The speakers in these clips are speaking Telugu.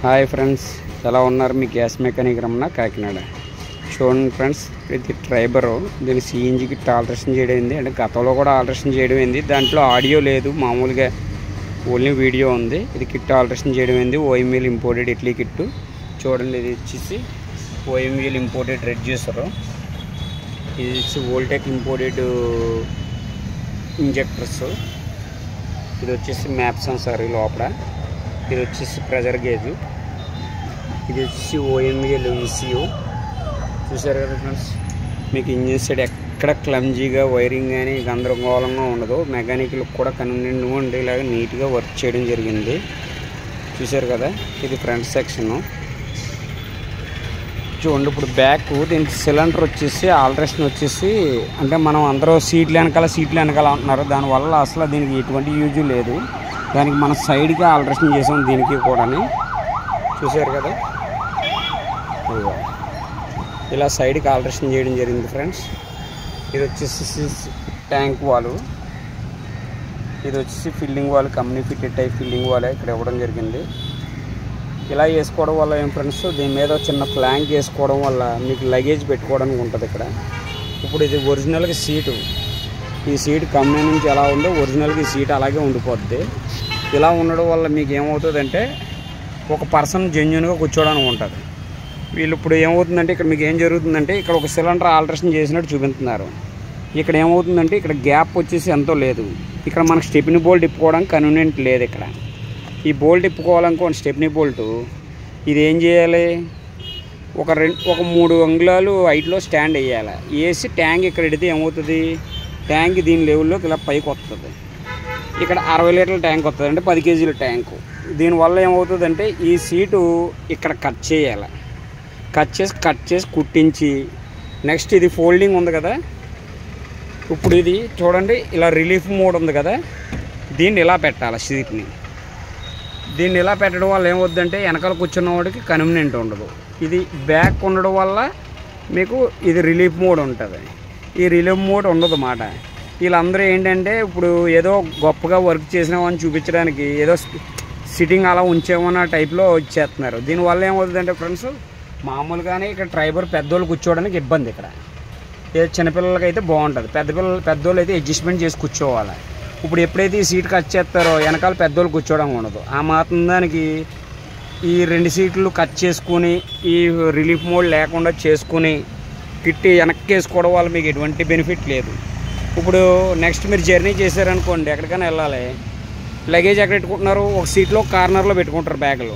హాయ్ ఫ్రెండ్స్, ఎలా ఉన్నారు? మీ గ్యాస్ మెకానిక్ రమణ, కాకినాడ. చూడండి ఫ్రెండ్స్, ఇది ట్రైబరు. దీన్ని సిఎన్జికి ఆల్టరేషన్ చేయడం అయింది. అంటే గతంలో కూడా ఆల్టరేషన్ చేయడం అయింది. దాంట్లో ఆడియో లేదు, మామూలుగా ఓన్లీ వీడియో ఉంది. ఇది కిట్ ఆల్టరేషన్ చేయడం అయింది. ఓఎంఎల్ ఇంపోర్టెడ్ ఇట్లీ కిట్టు. చూడండి, ఇది వచ్చేసి ఓఎంఎల్ ఇంపోర్టెడ్ రెడ్యూసరు. ఇది వచ్చి వోల్టెక్ ఇంపోర్టెడ్ ఇంజెక్టర్స్. ఇది వచ్చేసి మ్యాప్ సెన్సార్ లోపల. ఇది వచ్చేసి ప్రెజర్ గేజు. ఇది వచ్చేసి ఓఎంఎల్ ఈసీయూ. చూసారు కదా ఫ్రెండ్స్, మీకు ఇంజిన్ సైడ్ ఎక్కడ క్లమ్జీగా వైరింగ్ కానీ గందరగోళంగా ఉండదు. మెకానిక్లకు కూడా కన్వీనియంట్గా ఉండేలాగా నీట్గా వర్క్ చేయడం జరిగింది. చూసారు కదా, ఇది ఫ్రంట్ సెక్షను. చూడండి, ఇప్పుడు బ్యాక్ దీనికి సిలిండర్ వచ్చేసి ఆల్టరేషన్ వచ్చేసి, అంటే మనం అందరూ సీట్లు వెనకాల అంటున్నారు. దానివల్ల అసలు దీనికి ఎటువంటి యూజ్ లేదు. దానికి మనం సైడ్కి ఆల్టరేషన్ చేసాం దీనికి కూడా. చూసారు కదా, ఇలా సైడ్కి ఆల్టరేషన్ చేయడం జరిగింది ఫ్రెండ్స్. ఇది వచ్చేసి ట్యాంక్ వాల్. ఇది వచ్చేసి filling wall, company fitted type filling వాలే ఇక్కడ ఇవ్వడం జరిగింది. ఇలా వేసుకోవడం వల్ల ఏం ఫ్రెండ్స్, దీని మీద చిన్న ఫ్లాంక్ వేసుకోవడం వల్ల మీకు లగేజ్ పెట్టుకోవడానికి ఉంటుంది ఇక్కడ. ఇప్పుడు ఇది ఒరిజినల్గా సీటు. ఈ సీట్ కంపెనీ నుంచి ఎలా ఉందో ఒరిజినల్గా ఈ సీట్ అలాగే ఉండిపోద్ది. ఇలా ఉండడం వల్ల మీకు ఏమవుతుందంటే, ఒక పర్సన్ జెన్యున్గా కూర్చోవడానికి ఉంటుంది. వీళ్ళు ఇప్పుడు ఏమవుతుందంటే, ఇక్కడ మీకు ఏం జరుగుతుందంటే, ఇక్కడ ఒక సిలిండర్ ఆల్టరేషన్ చేసినట్టు చూపిస్తున్నారు. ఇక్కడ ఏమవుతుందంటే, ఇక్కడ గ్యాప్ వచ్చేసి ఎంతో లేదు. ఇక్కడ మనకు స్టెప్నీ బోల్ట్ ఇప్పుకోవడానికి కన్వీనియంట్ లేదు. ఇక్కడ ఈ బోల్ట్ ఇప్పుకోవాలనుకోండి, స్టెప్నీ బోల్టు, ఇది ఏం చేయాలి, ఒక 3 అంగుళాలు హైట్లో స్టాండ్ వేయాలి. వేసి ట్యాంక్ ఇక్కడ ఎడితే ఏమవుతుంది, ట్యాంక్ దీని లెవెల్లోకి ఇలా పైకి వస్తుంది. ఇక్కడ 60 లీటర్ల ట్యాంక్ వస్తుంది, అంటే 10 కేజీల ట్యాంకు. దీనివల్ల ఏమవుతుందంటే, ఈ సీటు ఇక్కడ కట్ చేయాలి. కట్ చేసి కుట్టించి, నెక్స్ట్ ఇది ఫోల్డింగ్ ఉంది కదా, ఇప్పుడు ఇది చూడండి, ఇలా రిలీఫ్ మోడ్ ఉంది కదా, దీన్ని ఇలా పెట్టాలి. సీట్ని దీన్ని ఇలా పెట్టడం వల్ల ఏమవుతుందంటే, వెనకాల కూర్చున్న వాడికి కన్వీనియంట్ ఉండదు. ఇది బ్యాక్ ఉండడం వల్ల మీకు ఇది రిలీఫ్ మోడ్ ఉంటుంది. ఈ రిలీఫ్ మోడ్ ఉండదు అన్నమాట. వీళ్ళందరూ ఏంటంటే, ఇప్పుడు ఏదో గొప్పగా వర్క్ చేసినామని చూపించడానికి ఏదో సిట్టింగ్ అలా ఉంచేమన్న టైప్లో వచ్చేస్తున్నారు. దీనివల్ల ఏమవుతుందంటే ఫ్రెండ్స్, మామూలుగానే ఇక్కడ ట్రైబర్ పెద్దోళ్ళు కూర్చోవడానికి ఇబ్బంది. ఇక్కడ చిన్నపిల్లలకి అయితే బాగుంటుంది, పెద్దోళ్ళు అయితే అడ్జస్ట్మెంట్ చేసి కూర్చోవాలి. ఇప్పుడు ఎప్పుడైతే ఈ సీట్ కట్ చేస్తారో వెనకాల పెద్దోళ్ళు కూర్చోవడం ఉండదు. ఆ మాత్రం దానికి ఈ 2 సీట్లు కట్ చేసుకుని, ఈ రిలీఫ్ మోడ్ లేకుండా చేసుకుని కిట్టి వెనక్కి వేసుకోవడం వల్ల మీకు ఎటువంటి బెనిఫిట్ లేదు. ఇప్పుడు నెక్స్ట్ మీరు జర్నీ చేశారనుకోండి, ఎక్కడికైనా వెళ్ళాలి, లగేజ్ ఎక్కడ పెట్టుకుంటున్నారు, ఒక సీట్లో కార్నర్లో పెట్టుకుంటారు బ్యాగులు.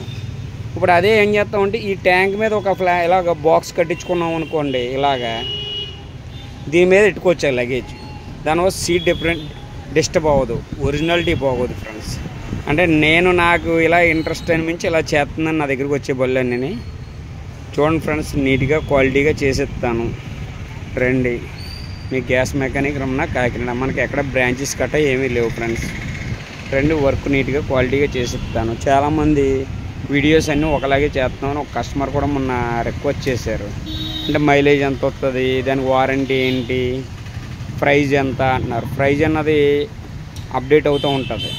ఇప్పుడు అదే ఏం చేస్తామంటే, ఈ ట్యాంక్ మీద ఒక ఇలాగ బాక్స్ కట్టించుకున్నాం అనుకోండి, ఇలాగా దీని మీద పెట్టుకోవచ్చు లగేజ్. దానివల్ల సీట్ డిస్టర్బ్ అవ్వదు, ఒరిజినాలిటీ బాగోదు ఫ్రెండ్స్. అంటే నాకు ఇలా ఇంట్రెస్ట్ అనిపించి ఇలా చేస్తుందని నా దగ్గరికి వచ్చే బళ్ళన్నీ. చూడండి ఫ్రెండ్స్, నీట్గా క్వాలిటీగా చేసేస్తాను. రండి, మీ గ్యాస్ మెకానిక్ రమణ, కాకినాడ. మనకి ఎక్కడ బ్రాంచెస్ కట్ట ఏమీ లేవు ఫ్రెండ్స్. రండి, వర్క్ నీట్గా క్వాలిటీగా చేసేస్తాను. చాలామంది వీడియోస్ అన్నీ ఒకలాగే చేస్తున్నాను. ఒక కస్టమర్ కూడా మొన్న రిక్వెస్ట్ చేశారు, అంటే మైలేజ్ ఎంత వస్తుంది, దానికి వారంటీ ఏంటి, ప్రైజ్ ఎంత అంటున్నారు. ప్రైజ్ అన్నది అప్డేట్ అవుతూ ఉంటుంది.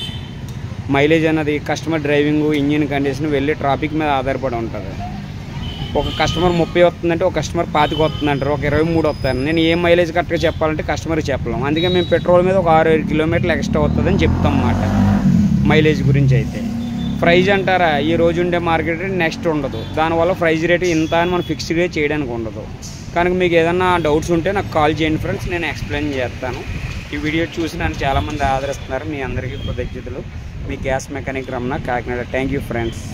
మైలేజ్ అన్నది కస్టమర్ డ్రైవింగ్, ఇంజిన్ కండిషన్, వెళ్ళి ట్రాఫిక్ మీద ఆధారపడి ఉంటుంది. ఒక కస్టమర్ 30 వస్తుందంటే, ఒక కస్టమర్ 25 వస్తుందంటారు, ఒక 23 వస్తాను. నేను ఏ మైలేజ్ కరెక్ట్గా చెప్పాలంటే కస్టమర్కి చెప్పలేము. అందుకే మేము పెట్రోల్ మీద ఒక 6-7 కిలోమీటర్లు ఎక్స్ట్రా వస్తుందని చెప్తాం అన్నమాట. మైలేజ్ గురించి అయితే ప్రైజ్ అంటారా, ఈ రోజు ఉండే మార్కెట్ రేట్ నెక్స్ట్ ఉండదు. దానివల్ల ప్రైజ్ రేటు ఇంత అని మనం ఫిక్స్డ్గా చేయడానికి ఉండదు. కనుక మీకు ఏదన్నా డౌట్స్ ఉంటే నాకు కాల్ చేయండి ఫ్రెండ్స్, నేను ఎక్స్ప్లెయిన్ చేస్తాను. ఈ వీడియో చూసి నన్ను చాలామంది ఆదరిస్తున్నారు. మీ అందరికీ కృతజ్ఞతలు. మీ gas mechanic Ramana, Kakinada. Thank you friends.